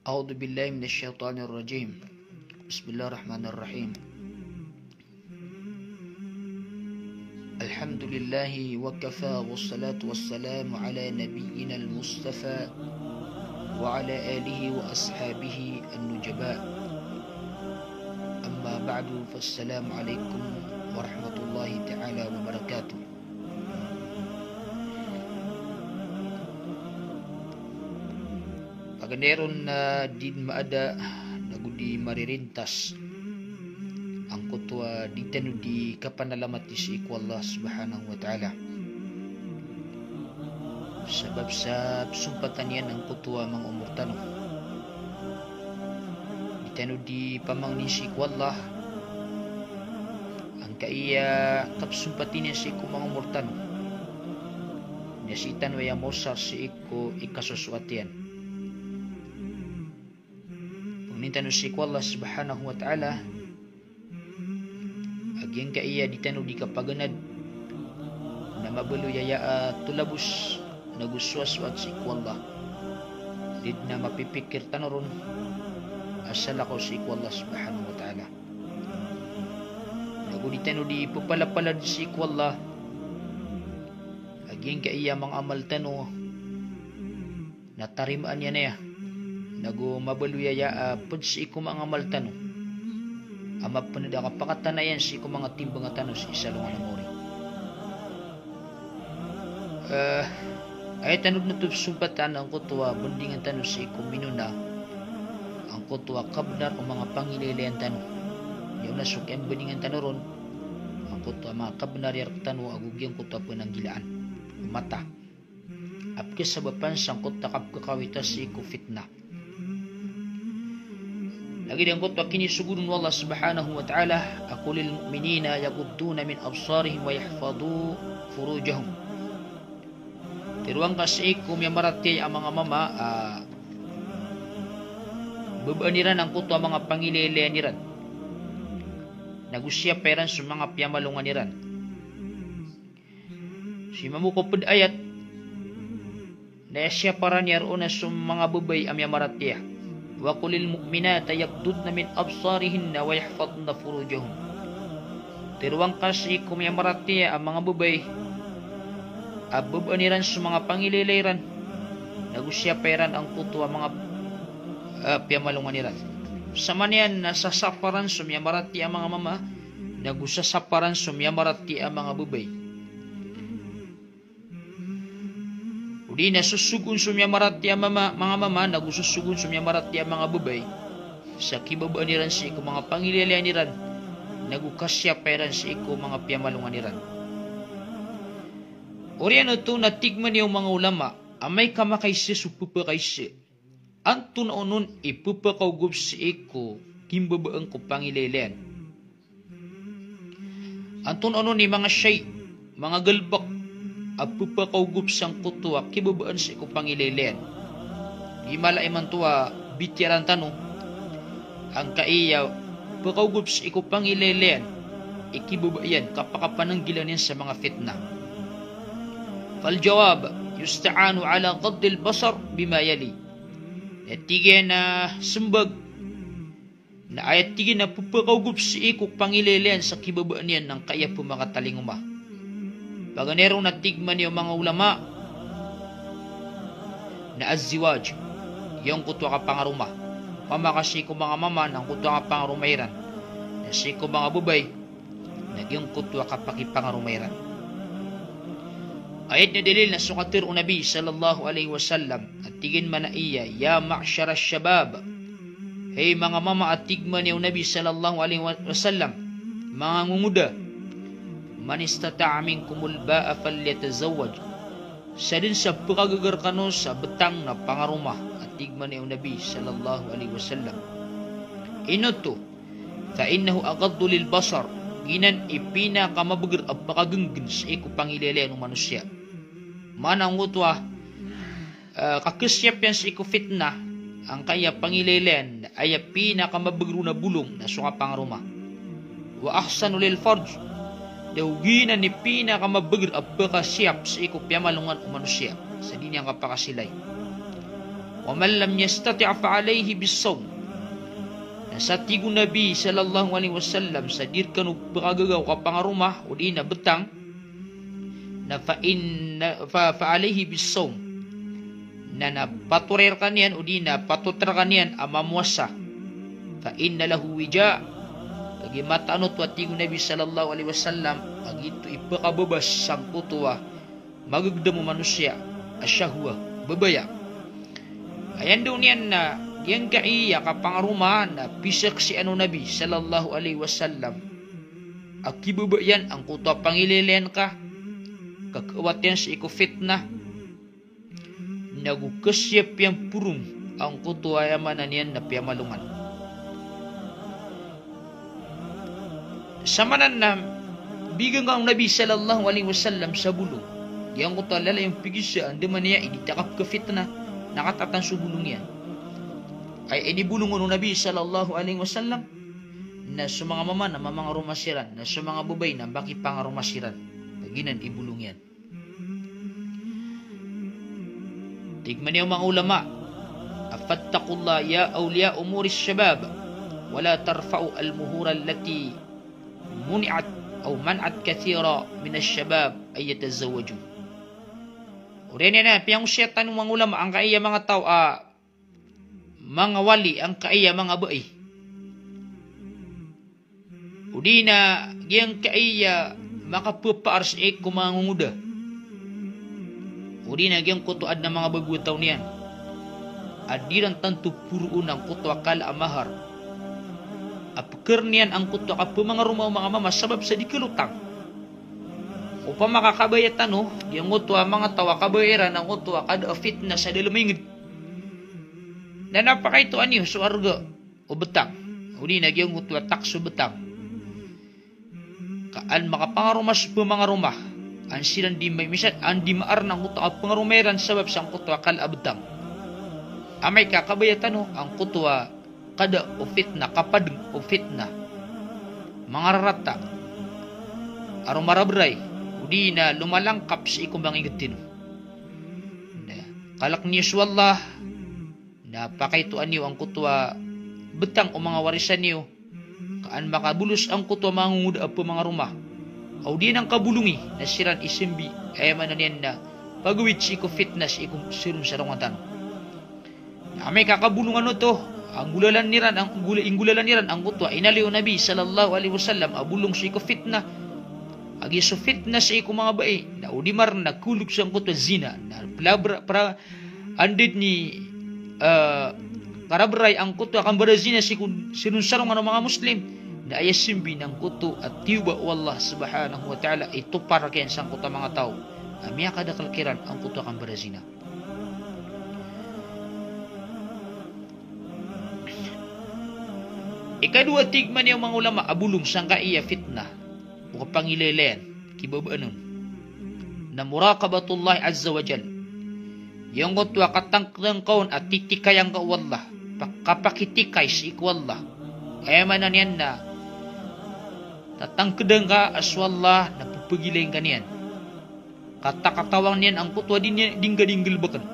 أعوذ بالله من الشيطان الرجيم. بسم الله الرحمن الرحيم. الحمد لله وكفى والصلاة والسلام على نبينا المصطفى وعلى آله وأصحابه النجباء. أما بعد فالسلام عليكم ورحمة الله تعالى وبركاته. Paganeron na din maada nagudi maririntas ang kutwa di tanu di kapanalamat si iku Allah subhanahu wa ta'ala. Sebab sa sumpatan yan ang kutwa mga umurtano di tanu di pamangni si iku Allah ang kaiya kapsumpatin si iku mga umurtano nasitan waya mosar si iku ikasuswatian. Nintano si Allah subhanahu wa ta'ala agyang kaiya ditano di kapaganad na mabalo yaya tulabus naguswaswat si Allah did na mapipikir tanoron asala ko si Allah subhanahu wa ta'ala naguditano di pupalapalad si Allah agyang kaiya mga amal tano natarimaan niya na ya nago mabaluyaya pud si iku mga maltano ama panada kapakatanayan si iku mga timbang tano si isalungan amori ay tanod na sumpatan ang kutwa bundingan tano si iku minuna ang kutwa kabnar o mga pangililayan tano yaw na sukyang bundingan tano ron ang kutwa mga kabnar yar tano agugyang kutwa po ng gilaan mata apkis sa bapansang kutwa kapkakawitas si iku fitna. Lagi din kutwa kini sugudun Allah subhanahu wa ta'ala aqulil mu'minina yagudduna min absarihim wa yahfadhu furujahum. Tiruang kasikum yang marati ang mga mama bebaaniran ang kutwa mga pangililianiran nagusya peran sa mga piyamalunganiran si mamukopod ayat na siya paran yaruna sa mga babay ang yamaratiya wa qulil mu'minata yaghdudna min absarihinna wa yahfadna furujahum. Tiruang kasi kung may marati ang mga babay abubaniran sa mga pangililayran nagusyaperan ang kutwa mga piyamalunganiran. Sama niyan nasasaparan sa mga marati ang mga mama nagusasaparan sa mga marati ang mga babay. Di nasusugun sumya marati ang mga mama nagususugun sumya marati ang mga babay sa kibabaaniran si iku mga pangililianiran nagukasya peran si iku mga piyamalunganiran. Oriano to natigman yung mga ulama amay kamakaisi supupakaisi antun onon ipupakaugub si iku kimbabaang ko pangililian antun onon ni mga syay mga galbak apupakaugup sang kutwa kibabaan sa iku pangililian di malay man tuwa bitiran tanong ang kaiya pakaugup sa iku pangililian ikibabayan kapakapananggilan yan sa mga fitna. Fal jawab yusta'anu ala qaddil basar bima yali tigay na sumbag na ayat tigay na pupakaugup sa iku pangililian sa kibabaan yan ng kaya pumakatalinguma. Paganerong natigman yung mga ulama na azziwaj yung kutwa ka pangaruma mamakasi ko mga mama ng kutwa ka pangarumairan na si ko mga bubay nagyong kutwa ka pakipangarumairan. Ayat na dalil na sukatir o nabi sallallahu alaihi wasallam at tigin man na iya ya ma'syara syabab hey mga mama at tigman yung nabi sallallahu alaihi wasallam mga ngunguda man istata'a minkumul ba'a falyatazawwaj sa din sa pagagagar kano sa betang na pangaruma at tigman yung Nabi sallallahu alaihi wasallam inoto fa innahu aghaddu lil basar ginan ipina kamabugar at pakagenggen sa iku pangililian ng manusia manang utwa kakisyap yan sa iku fitna ang kaya pangililian ay pina kamabugar na bulong na suka pangaruma wa ahsanu lil farj dawgina ni pinakamabagir at pagkasyap sa iku piyamalungan o manusia sa dinyang kapakasilay wa man lam yastati' fa alayhi bis-sawm. Sa tigu Nabi sallallahu alaihi wasallam sadirkan beragagaw ka pangarumah o di na betang na fa alayhi bis-sawm, na napaturer kanian o di na patuter kanian amamuasa, fa inna lahu wija, kagi matanot wa tigu Nabi sallallahu alaihi wasallam agito ipakababas sang kutuwa magagdamo manusia asyahwa babaya. Ayan daw niyan na yang kaiya kapangaruma na pisak si Nabi sallallahu alaihi wasallam akibabayan ang kutuwa pangililian ka kakawatan sa iko fitnah nagukasyap yang purung ang kutuwa yamanan yan na piyamalungan. Samanan na bigang ang Nabi sallallahu alaihi wasallam sa bulong yang kutuwa lala yung pigisa ang daman niya iditakap ka fitnah nakatatan sa bulong yan ay inibulong ng Nabi sallallahu alaihi wasallam na sa mga mama na mamangarumasiran, na sa mga babay na baki pangarumasiran. Paginan ibulong yan. Tigman niyo mga ulama, afattaqullah ya awliya umuris syabab wala tarfa'u al-muhura allati muni'at aw man'at kathira min asy-syabab ay yatazawwaju. Uriyan na piyang syaitan ng mga ulama ang kaiya mga tao mga wali ang kaiya mga bae. Udi na giyang kaiya makapapaar sa eko mga nguda. Udi na giyang kutuad na mga bagutaw niyan. Adiran tanto puro ng kutuwa kala amahar. Apakir niyan ang kutuwa kapo mga rumaw mga mama sabab sa dikalutang. Upang makakabayatan giyang kutuwa mga tawa kabayaran ang kutuwa kada fitna sa dalamingid. Na napakaituan niyo sa arga o betang. Uli na giyong utwa takso betang. Kaan makapangarumas po mga rumah. Ang silang di may misat, ang di maar ng utwa pangarumeran sabab sa kutwa kala betang. Amay kakabayatan ang kutwa kada o fitna, kapad o fitna. Mga rarata. Arumarabray. Uli na lumalangkap sa ikumbang igatin. Kalak niyo swallah. Napakaituan niyo ang kutwa betang o mga warisan niyo. Kaan makabulos ang kutwa mangunguda po mga rumah. Aw di nang kabulungi na siran isimbi ay mananian na pagawid si ko fitness ikum sirum sarungatan. Amay kakabulungan to ang gulalan niran ang kutwa inaliw Nabi sallallahu alaihi wasallam abulong si ko fitna. Agi so fitness ikum mga bae na udimar nagkulog sa kutwa zina na palabra para andid ni karabray ang kuto akan berzina sinunsarong ng mga Muslim na ayasimbi ng kuto at tiuba wallah subhanahu wa ta'ala ito para kayan sang kuto mga tao amya kada kalkiran ang kuto akan berzina. Ikadua tigman niya mga ulama abulong sang kaiya fitnah o kapangilelean kibabaanon na muraqabatullah azza wa jal. Yung kutwa katangkang kaon at titikayang ka wallah. Kapakitikay si ikwallah. Kaya manan yan na tatangkadang ka aswallah na pupagilayin ka niyan. Katakatawang niyan ang kutwa dingga-dinggil bakan.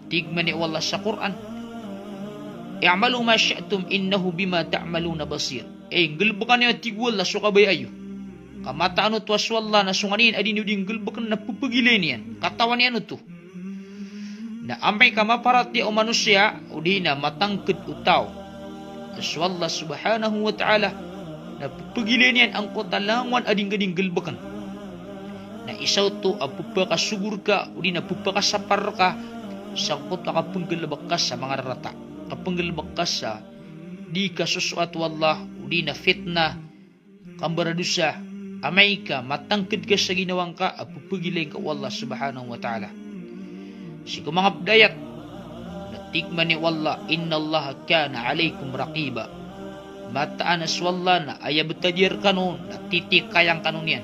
Tigman ni wallah sa Quran. I'malu ma syi'tum innahu bima ta'maluna basir. Gilbakan niya tigwallah so kabay ayo. Kamataan to aswallah na sunganin adin dinggil bakan na pupagilayin niyan. Katawan niyan to. Na amay ka maparati o manusia o di na matangkad utaw. Aswallah subhanahu wa ta'ala na pagilin yan ang kotalangan ading gading galbakan. Na isaw to apupakasugur ka o di na pupakasapar ka sangkot na kapanggalabak ka sa mga rata. Kapanggalabak ka sa di ka susuat wallah o di na fitna kambaradusa. Amay ka matangkad ka sa ginawang ka apupagilin ka wallah subhanahu wa ta'ala. Siku mga pdayat natikman ni wallah inna Allah kana alaikum raqiba mataan aswallah na ayabtadir kanon na titikayang kanon yan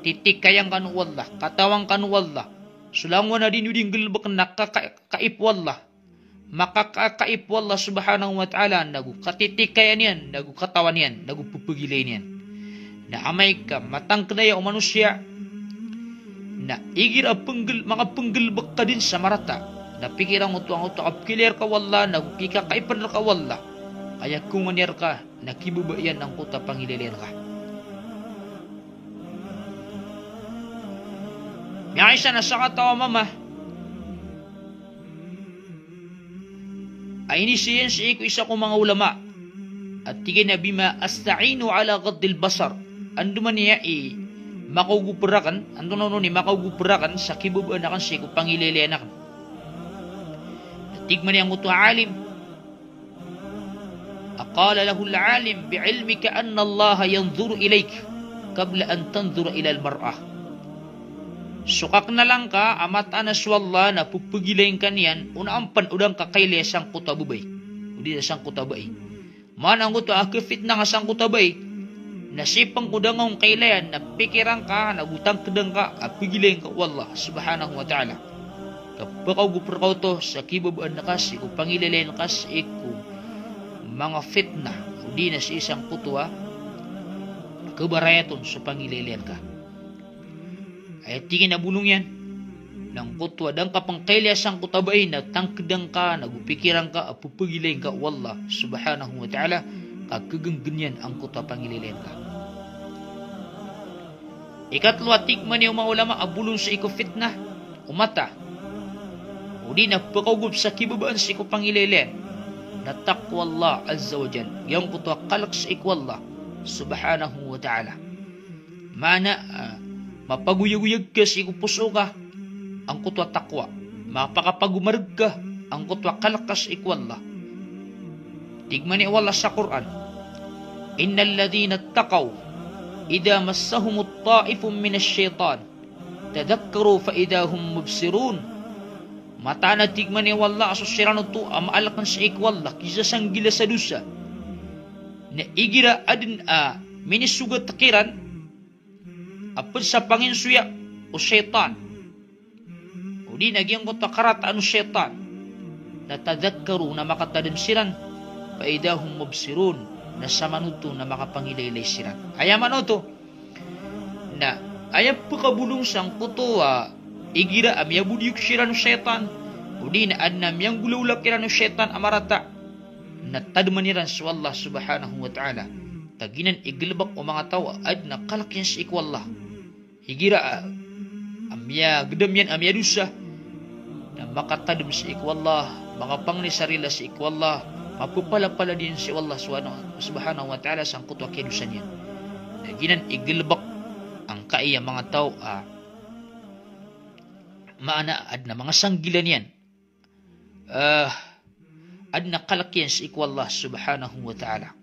titikayang kanon wallah katawang kanon wallah sulangon na din yung gilbak nakakaip wallah makakaip wallah subhanahu wa ta'ala nagu katitikayan yan nagu katawan yan nagu pupugilayin yan na amay ka matangknaya o manusia na igir mga penggelbak ka din sa marata Napikiran mo ang apkilir ka wala, nagkikakaipan ka wala. Kaya kumanir ka, nakibubayan ang kuta pangililir ka. May isa na sa katawa mama, ay inisiyan si iku isa ko mga ulama, at tigay na bima asta'inu ala gaddil basar, ando man niya makaugubrakan, ando na ni makaugubrakan sa kibubaan na kan si iku pangililian na kan. At tigman niya ang uto alim, aqala lahu al-alim bi'ilmika anna Allah yanzuru ilayk qabla an tanzura ila al-mar'ah. Sukak na lang ka, amat anas wala na pupugilayin ka niyan, unaampan udang kakaili sang kutabubay. Udi na sang kutabay. Manang uto akifit na nga sang kutabay, nasipang udang ang kailayan, na pikiran ka, nagutang kedang ka, apigilayin ka, wallah, subhanahu wa ta'ala. Kapakaw guperkaw to, sa kibabaan na kasi, kung pangililayin kasi, kung mga fitna, udi na sa isang kutuwa, kabarayaton sa pangililayin ka. Ay tingin na bulong yan ng kutwa dang kapang kailasang kutabay na tangkedang ka, nagupikiran ka, apupugilayin ka, wallah subhanahu wa ta'ala, kagagangganyan ang kutwa pangililayin ka. Ikatlo, tikman niyo mga ulama abulong sa iko fitna umata o di napakagup sa kibabaan sa iko pangililayin na taqwa Allah azza wa jal, yung kutwa kalak sa iko wallah subhanahu wa ta'ala. Mana mapaguyag-uyag ka si puso ka, ang kutwa takwa. Mapakapagumarag ka, ang kutwa kalakas ikwalla. Tigman ni Allah sa Quran, innal ladhina taqaw idha massahum ta'ifun minash shaitan tadhakkaru fa idha hum mubsirun. Mata na tigman ni Allah asusirano to amaalakan sa ikwalla kisa sang gila sa dusa na igira adin minisugat takiran apod sa panginsuya o syaitan. O di nagyang ko takarataan o syaitan na tadhakkaru na makatadamsiran paidahum mubsirun na sa manuto na makapangilaylay siran. Aya manuto na aya pakabulong sang kutuwa igira amya budyuk siran o syaitan o di na adnam yang gululak kiran o syaitan amarata na tadmaniran sa Allah subhanahu wa ta'ala. Taginan iglabak o mga tawa ad na kalakyan sa ikwallah. Higira amya gedamyan amya dusa na makatadam sa ikwallah, makapangni sarila sa ikwallah, mapupala-pala din si Allah subhanahu wa ta'ala sang kutwa kidusan yan. Taginan iglabak ang kaya mga tawa maana ad na mga sanggilan yan. Ad na kalakyan sa ikwallah subhanahu wa ta'ala.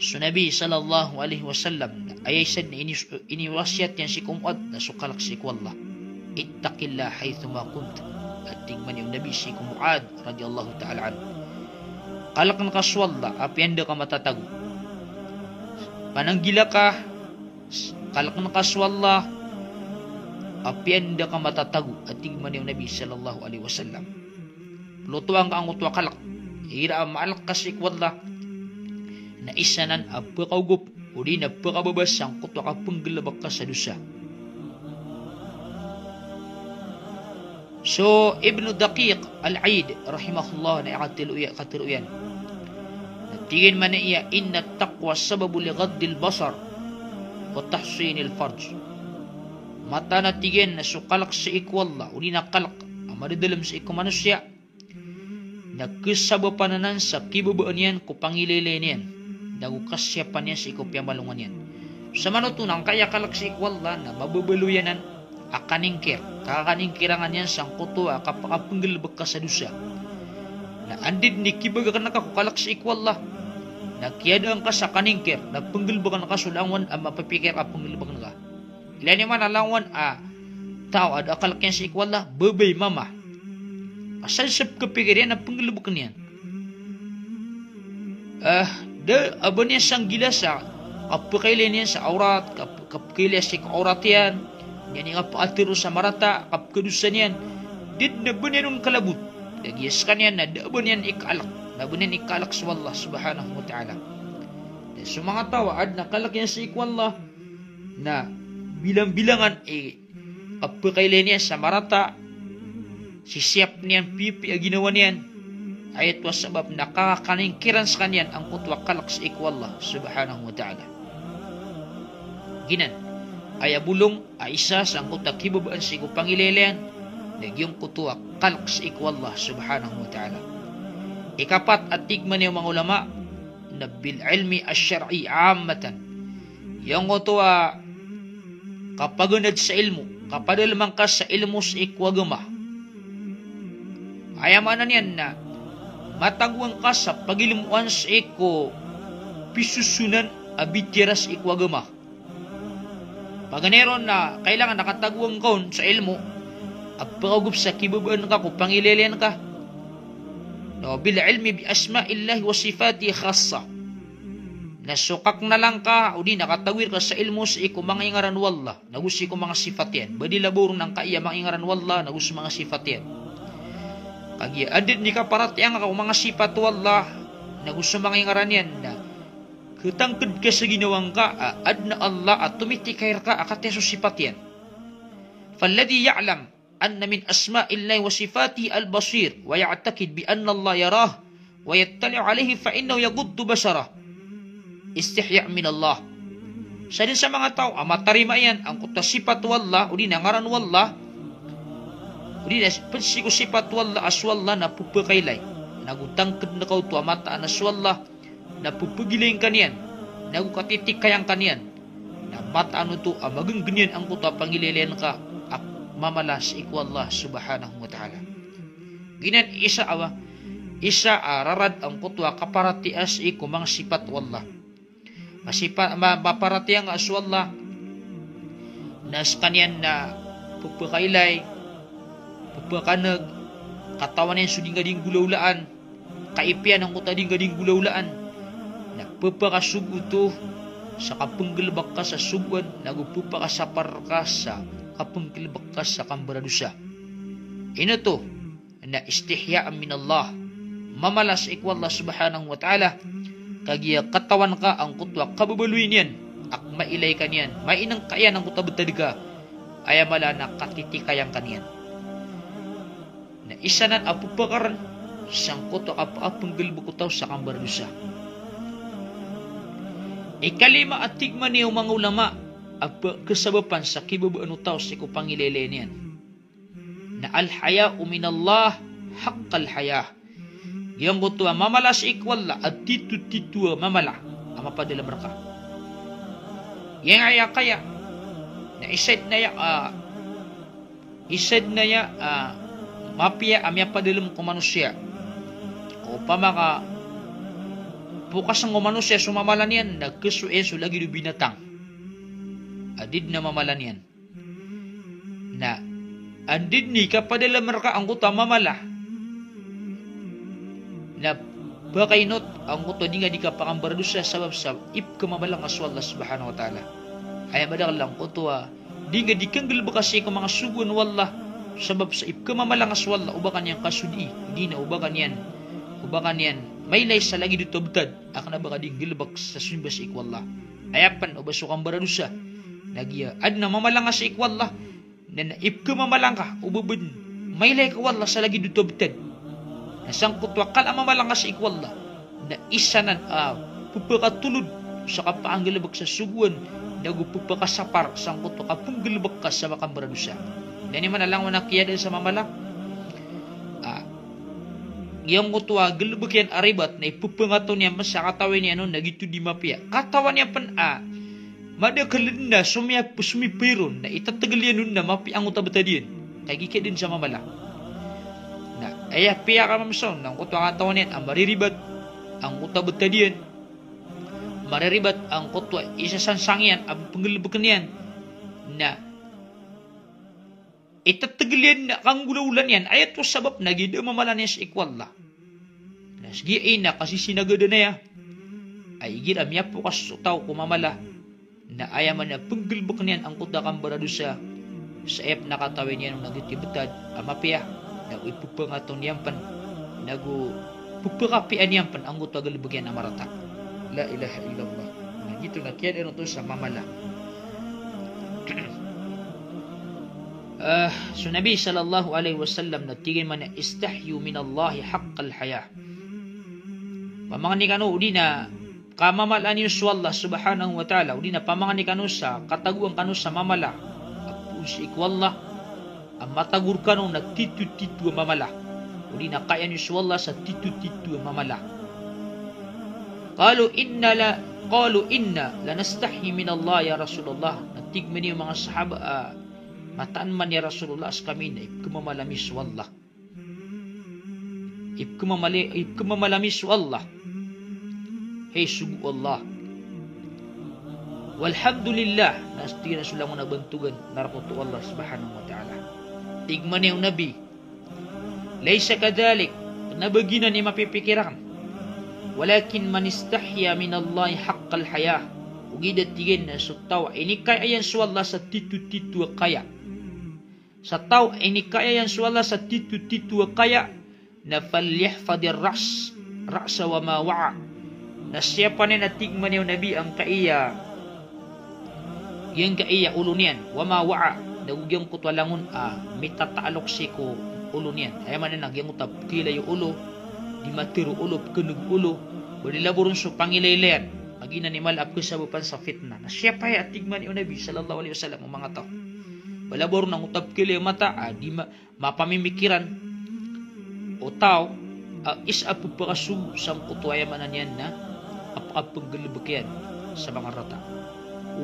So Nabi sallallahu alaihi wasallam ayay sad na iniwasyat yan si kumad na sukalak si ikwallah. Ittaqillah haythuma kunt. At tingman yung Nabi si Muad radiyallahu ta'ala anhu. Kalak na kaswalla apyanda ka matatago. Pananggila ka, kalak na kaswalla apyanda ka matatago. At tingman yung Nabi sallallahu alaihi wasallam. Lutuang ka ang utwa kalak. Hira maalak ka si ikwallah na isanan apakaugup o di napakababas ang kutwa ka panggalabak ka sa dusa. So Ibn Daqiq Al-Aid rahimahullah na katiluyan natigin man na iya inna taqwa sababu li gaddil basar wa tahsinil farj. Mata natigin na sukalak sa ikwalla o di nakalak ang maridalam sa iku manusya nagkasaba pananan sa kibabaan yan ko pangililay niyan nagukasyapan niya sa ikopya malungan yan. Sa manutunang kaya kalak sa ikwalla na mababaluyanan akaningkir, kakaningkirangan yan sang kutuwa kapakapanggalabag ka sa dusa. Na andid ni kibaga ka nakakukalak sa ikwalla, nakiyadaan ka sa kaningkir, nagpanggalabag ka sulangan ang mapapikir ka panggalabag na ka. Ilan naman alangan tao ad akalak yan sa ikwalla, babay mama. Asal sab kapikir yan, nagpanggalabag ka niyan. Aba niya sang gila sa kapakailin niya sa aurat, kapakailin sa aurat yan, yan yung paatiro sa marata, kapkadusan yan, did na ba niya nung kalabot, nagyas ka niyan na ba niyan ikalak, na ba niyan ikalak sa Allah subhanahu wa ta'ala. So mga tawaad, nakalak yan sa ikwallah, na bilang-bilangan, kapakailin niya sa marata, sisiap niyan pipi ginawa niyan, ayat was sabab nakakaningkiran sa kanyan ang kutwa kalak sa ikwallah subhanahu wa ta'ala. Ginan, ay bulong ay isa sa ang kutwa kibabaan sa iku pangilelean, nagyong kutwa kalak sa ikwallah subhanahu wa ta'ala. Ikapat at tigman yung mga ulama na bil ilmi asyar'i ammatan, yung kutwa kapagunad sa ilmu, kapadalman ka sa ilmu sa ikwagama, ayamanan yan na matagwang ka sa pagilimuan sa iko pisusunan abitiras ikwagama. Paganeron na kailangan nakatagwang kaon sa ilmu at pagagup sa kibabaan ka kung pangilelian ka. No, bil ilmi bi asma'illahi wa sifati khassa. Nasukak na lang ka o di nakatawir ka sa ilmu sa iko mga ingaran wallah, nagusi ko mga sifat yan. Badi laburo ng kaya mga ingaran wallah, nagusi mga sifat yan. Kagi adid ni kaparatiang ka mga sifat wallah, nagusi mga ingaran yan na ketangked ka sa ginawang ka, adna Allah at tumitikair ka akateso sifat yan. Falladhi ya'lam anna min asma'illahi wa sifati al-basir wa ya'takid bi anna Allah yarah wa yattali'u alayhi fa innahu yaguddu basarah. Istihya min Allah. Sa din sa mga tao, matarima yan ang kuta sifat wallah, o di nangaran wallah, o di pensiku sifat wallah aswallah na pupakailay. Nagutangked na kau tu amataan aswallah na pupagiling kanian, nagukatitik kayang kanian, na mataan ito amagang ganyan ang kuta pangililian ka at mamalas ikwallah subhanahu wa ta'ala. Ginan isa rarad ang kutwa kaparatias iku mga sifat wallah. Maparati ang aswallah nas kanyan na pupakailay, pupakanag, katawan yan suding gading gulaulaan, kaipian ang kutading gading gulaulaan, na pupakasugo to sa kapanggalbak ka sa suguan, nagupupakasapar ka sa kapanggalbak ka sa kambaradusa. Ino to na istihya'an min Allah, mamalas ikwallah subhanahu wa ta'ala, kagiya katawan ka ang kutwa kababaluin yan ak mailay kanyan mainang kaya ng kutabutad ka ayamala na katitikayang kanyan na isa nan apupakaran sang kutwa kapaapang galbukutaw sa kambardusa. Ikalima at tigman niyo mga ulama at kasabapan sa kibabaan utaw sa kupangilele niyan na al-haya'u minallah haqqal haya'. Yung kutwa mamala sa ikwalla at titu-titu mamala ang mapadala mereka. Yang aya kaya na isad na ya mapia amya padalam ko manusia o pamaka bukas ng manusia sumamalan yan nagkasuin so lagi do binatang adid na mamalan yan na andid ni kapadala mereka ang kutwa mamala na bakainot ang kuto di nga di ka pakambardusa sabab sa kamabalang aswallah subhanahu wa ta'ala ay madakal lang kuto di nga di kang galbakasi ka mga sugun wallah sabab sa kamamalang aswallah ubakan yan kasudi di na ubakan yan may lay sa lagi dito betad akan na baka di galbak sa sunbas ikwallah ayapan o baso kang baradusa nagiya ad na mamalang sa ikwallah na kamamalang ka ubabun may lay ka wallah sa lagi dito betad sang kutwa kal amamalang sa ikwallah na isa nan pupakatulod sa kapaanggalabak sa suguan nagupupakasapar sang kutwa kapunggalabak ka sa makambaradusa dani man alang manakiyad sa mamala yung kutwa galabak yan aribat na ipupangato niya sa katawin niya nagito di mapia katawan niya pan madakalin na sumipiron na itatagal yan na mapi ang utabata din kay gikid din sa mamala na ayah piya ka mamson ng kutwa katawan yan ang mariribat ang utabata din mariribat ang kutwa isasansang yan ang pangalabakan yan na itatagal yan na kang gulaulan yan ayat was sabab nagida mamalan yan sa ikwallah na sige na kasi sinagada na ya ay gira miya po kasutaw kumamala na ayaman na pangalabakan yan ang kutwa kang baradusa sa ep nakatawin yan ng nagitibutad amapiya nagu ipupangaton yampan nagu pupakapian yampan ang gutwa galibagyan amarata la ilaha illallah nah gitu na kiyan ito sa mamala So Nabi sallallahu alaihi wasallam natigin man istahyu min Allah haqqal haya. Pamangani kanu udi na kamamalan ni Allah subhanahu wa ta'ala udi na pamangani kanu sa kataguan kanu sa mamala apus ikwallah ang matagur kanu na titu-titu mamala udi na kaya ni Allah sa titu-titu mamala. Qalu inna lanastahyi min Allah ya Rasulullah. Natigman yung mga sahaba mataan man ya Rasulullah as kami na ipkumamalamis wallah. Ipkumamalamis wallah. Hey sugu Allah. Walhamdulillah. Nasti na sila mo nabantugan. Narakutu Allah subhanahu wa ta'ala. Tigman yung Nabi. Laysa kadhalik. Nabagina ni mapipikiran. Walakin man istahya min Allah haqqal haya. Ugidat tigin na sutaw. Ini kaya yan suwallah sa titu-titu kaya. Sa tao ini kaya yan suwallah sa titu-titu kaya. Na falyahfadir ra'sa wa ma wa'a. Na siapa na natigman yung Nabi ang kaiya. Yung kaiya ulo niyan. Wa ma wa'a. Nagugyang kutwalangon mitataalok si ko ulo niyan. Ay man na nagyang utab kila yung ulo. Di matiro ulo, kenug ulo. Balilaburun so pangilaylayan. Magina ni malap ko sabupan sa fitna. Na siya pa at tigman yung Nabi sallallahu alaihi wasallam ang mga tao. Balilaburun ng utab kila yung mata. Di mapamimikiran. O tao, isapu pakasu sang kutuaya manan yan na apaggalubakyan sa mga rata.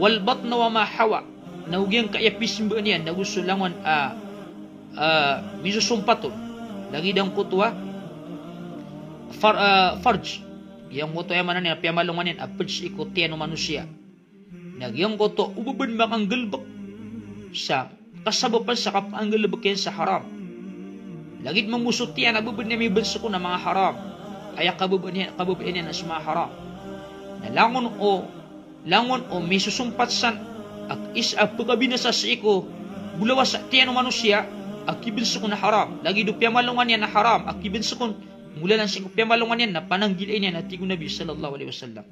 Walbat na wa mahawa. Nahugyang kayapisimba niyan. Nagusulangan misusumpaton. Lagi dang kutuwa. Farj. Yang koto ay manan niya, piyamalungan yan, farj ikotiyan ng manusia. Nagyang koto, ubaban makang galbak sa kasabapan sa kapang galbak yan sa haram. Lagit mangusot yan, ababan niya may bansa ko na mga haram. Kaya kababan yan sa mga haram. Na langon o may susumpatsan, at isa pagkabinasa sa iko, bulawas sa tiyan ng manusia, akibinsa ko na haram. Lagi do piyamalungan yan na haram, akibinsa ko mula lang siya piyamalungan yan na pananggilin yan at tigo Nabi sallallahu alaihi wasallam.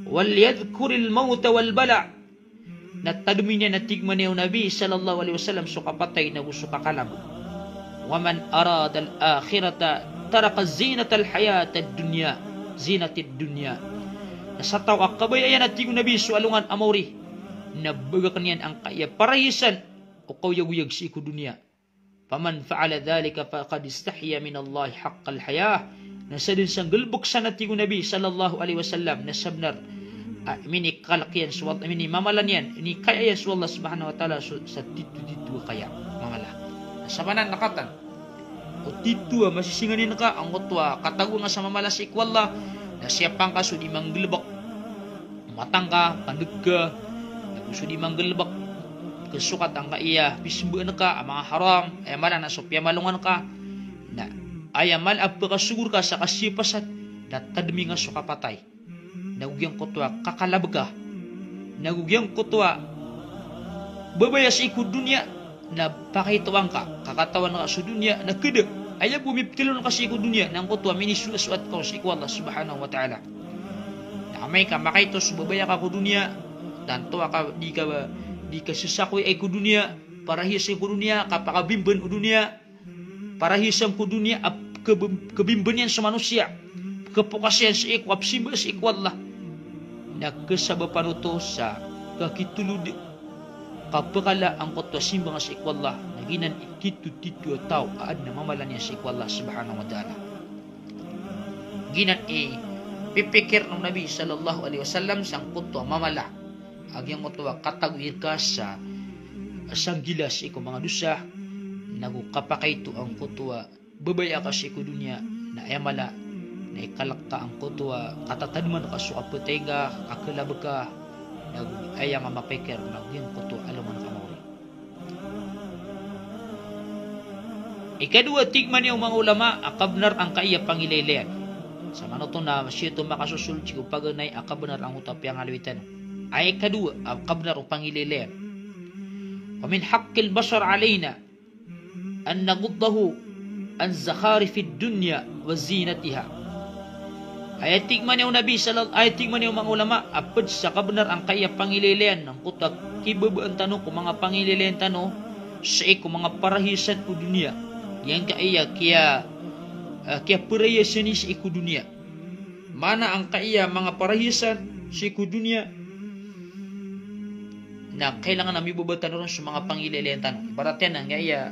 Wal yadhkuril mauta wal bala. Natadumi niya na tigman niya Nabi sallallahu alaihi wasallam so kapatay na gusto kakalab. Waman arada al-akhirata taraka zinat al-hayat ad-dunya. Zinatid dunya. Sa tao akabayan at tigo Nabi so alungan amori. Nabagakan yan ang kaya parayisan o kawyaguyag si iku dunya. Faman fa'ala dhalika faqad istahya min Allah haqqal haya. Nasa din sang galbok sa natigo Nabi sallallahu alaihi wasallam na sabnar mini kalakyan suwat mini mamalan yan ini kaya yan suwallah subhanahu wa ta'ala sa titu kaya mamala. Sa manan nakatan o titu masisinganin ka ang kutwa katago nga sa mamala si ikwallah na siyapang ka sudi manggalbak matang ka pandeg ka sudi manggalbak kesukat ang kaiya bisbaan ka ang mga haram ay malan na sopya malungan ka na ayamal apakasugur ka sa kasipasan na tadmi nga so kapatay nagugyang kutwa kakalab ka nagugyang kutwa babaya sa iku dunya na pakituang ka kakatawan ka sa dunya na kada ayaw bumiptilon ka sa iku dunya ng kutwa minisuaswat ka sa iku Allah subhanahu wa ta'ala na may ka makaitos babaya ka ku dunya tanto ka di kasusakoy ay kudunia para hisang kudunia kapakabimban udunia para hisang kudunia kebimban yan sa manusia kepokasyan sa ikwap simba sa ikwallah nagkasabapan ito sa kakitulud kapakala ang kotwa simba nga sa ikwallah naginan ikitu-titu tao aad na mamalan niya sa ikwallah subhanahu wa ta'ala ginan pipikir ng Nabi sallallahu alaihi wasallam sang kotwa mamala agyang motuwa katagwir ka sa gilas iko mga dusa nagukapakayto ang kutwa babaya ka sa iko dunya na ayamala na ikalakta ang kutwa katatadman ka sa kaputega kakalab ka ayang mapikir nagyang kutwa alaman ka mo ikadua tigman yung mga ulama akabnar ang kaiya pangilaylayan sa manoto na siyento makasusul chigo paganay akabnar ang utapyang alawitan ay kadua ang kabnar o pangililayan. Wa min haqqil basar alayna an naguddahu an zakharif ad-dunya wa zinatiha. Ay tigman yung Nabi sallallahu ay tigman yung mga ulama apod sa kabnar ang kaya pangililayan ng kutak kibabaan tanong kung mga pangililayan tanong sa iko mga parahisan o dunia. Yang kaya parahisan ni sa iko dunia. Mana ang kaya mga parahisan sa iko dunia na kailangan namin bubatan ron sa mga pangililihan tanong. Ibarat yan ang kaya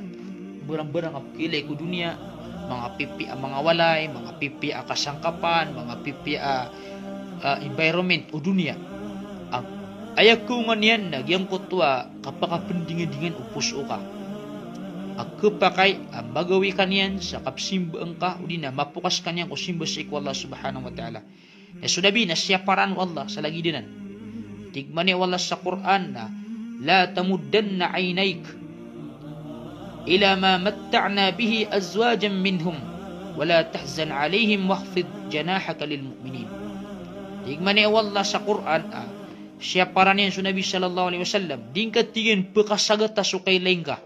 berang-berang kilay ko dunia, mga pipi mga walay, mga pipi kasangkapan, mga pipi environment o dunia. Ayak ko nga niyan nagyang kutwa kapakapendingan-dingan upos o ka. Kapakay magawi ka niyan sa kapsimbaan ka o di na mapukas ka niyan o simba sa ikwa Allah subhanahu wa ta'ala. Na sudabi na siyaparan Allah sa lagi dinan. Tigman ni Allah sa Quran na la tamuddanna aynayk ila ma matta'na bihi azwajan minhum wala tahzan alayhim wakhfid janahaka lil mu'minin. Tigman ni Allah sa Quran siya para niyan sa Nabi sallallahu alaihi wasallam din ka tingin pakasagata sukay lengka.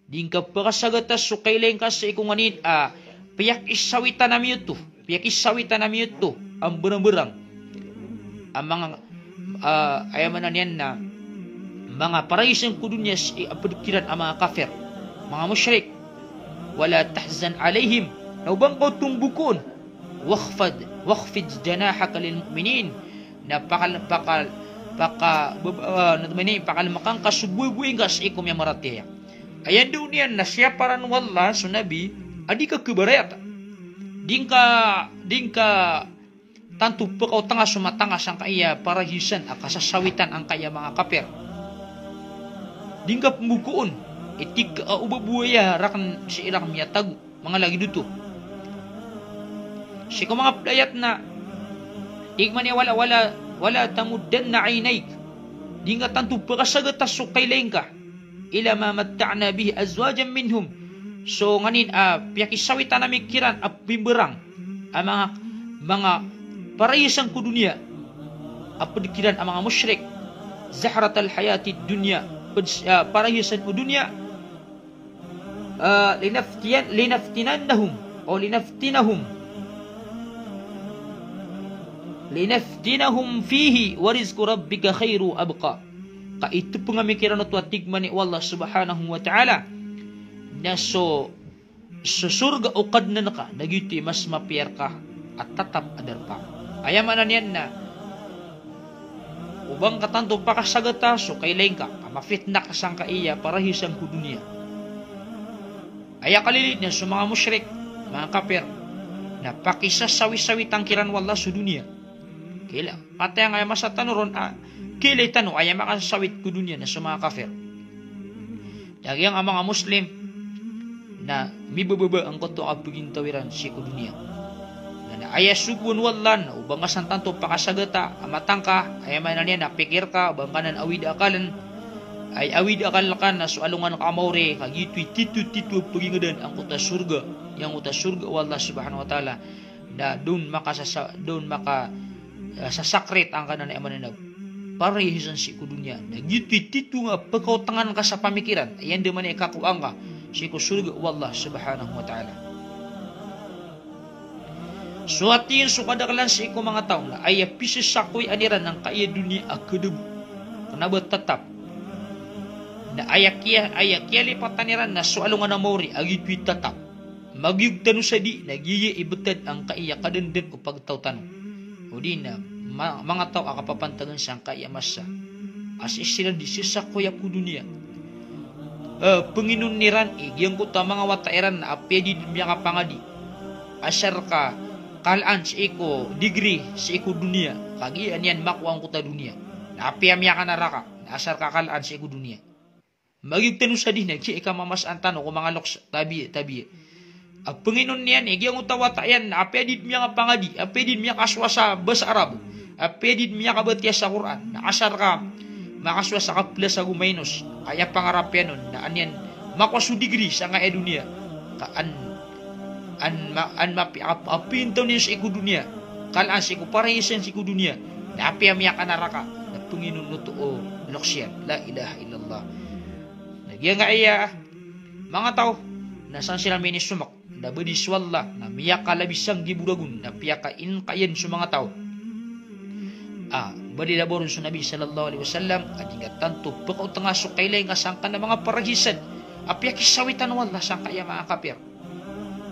Din ka pakasagata sukay lengka sa ikunganin piyak isawita na miyuto. Piyak isawita na miyuto ang berang-berang. Ang mga ayaman na niyan na mga paraisang kudunya apagkiran ang mga kafir, mga musyrik. Wala tahzan alayhim. Naubang ko tumbukon. Wakhfid janahaka lil mu'minin. Na pakalmakang kasubuy-buy ka sa ikom yung maratiya. Ayan doon yan na siya paran wala so nabi adi ka kibarayat. Din ka tanto pakaw tanga sumatangas ang kaya parahisan kasasawitan ang kaya mga kapir. Din ka pumukuon itig ubabuya rakan si ilang miyatag mga lagi dito. Si ko mga playat na tigman niya wala tamuddanna aynayk. Di nga tanto pakasagata sukay lengka ila ma matta'na bihi azwajan minhum. So nganin piyakisawitan na mikiran bimberang ang mga parahisan ko dunia apadikiran ang mga musyrik zahratal hayati dunya parahisan ko dunia linaftinahum fihi wa rizqu rabbika khairu abqa. Kaito pangamikiran at watigman ni Allah subhanahu wa ta'ala na so surga ukad na naka nagyuti mas mapier ka at tatap adar pa. Ayaman na niyan na ubang katanto pakasagata so kailain ka mafitna ka sang kaiya parahisan ko dunia. Aya kalilit niya sa mga musyrik mga kafir na pakisasawi-sawi tangkiran wala sa dunia. Kila patay nga masa tanuron kilay tano ay makasawit ko dunya na sa mga kafir. Dagyang ang mga Muslim na mibababa ang koto kapagintawiran si ko dunya. Na ay subun wallan ubang asan tanto pakasagata amatangka ay man niya napikir ka ubang kanan awid akalan ay awid akal kan na sualungan ka maure kagitoy titu pagingadan ang kota surga yang kota surga wallah subhanahu wa ta'ala na doon maka sasakrit ang kanan ay mananag parahisan si kudunya nagyuti-titu nga pagkautangan ka sa pamikiran ayan di man ay kakuang ka si kusurga wallah subhanahu wa ta'ala. So atin sukadakalan si ko mga tao na ay pisis sakoy aniran ng kaya dunia akadab kanabat tatap na ayakya lipataniran na sualungan na mori agitwi tatap magyugtano sa di nagyiye ibutad ang kaya kadandan o pagtawtano o di na mga tao akapapantagan sa kaya masa as sila di sisa kuya po dunia Panginoon niran igyan ko ta mga watairan na apedi miya ka pangadi asar ka kalaan sa iko degree sa iko dunia kagian yan makuang ko ta dunia na apia miya ka naraka na asar ka kalaan sa iko dunia magigtano sa di nagsi ika mamasaan tano kung mga loks tabi ang Panginoon niyan igyan ko ta watayan na apedi miya ka pangadi apedi miya kaswasa bas Arab apedid miya kabatiya sa Quran na asar ka makaswa sa kaplas sa gumaynos kaya pangarap yan nun na anyan makwasu degree sa nga dunia ka apintaw niya sa iku dunia kalaan sa iku parahisan sa iku dunia na apya miya kanaraka na Panginoon nuto o loksyan la ilaha illallah nagyan nga iya mga tao nasan sila minisumak na badiswalla na miya kalabisang giburagun na piya kain kayan sa mga tao badilaboron sa Nabi sallallahu alaihi wasallam adinga tanto pagkaw tangasok kailay nga sangka na mga parahisan apya kisawitan wala sangka ya mga kapir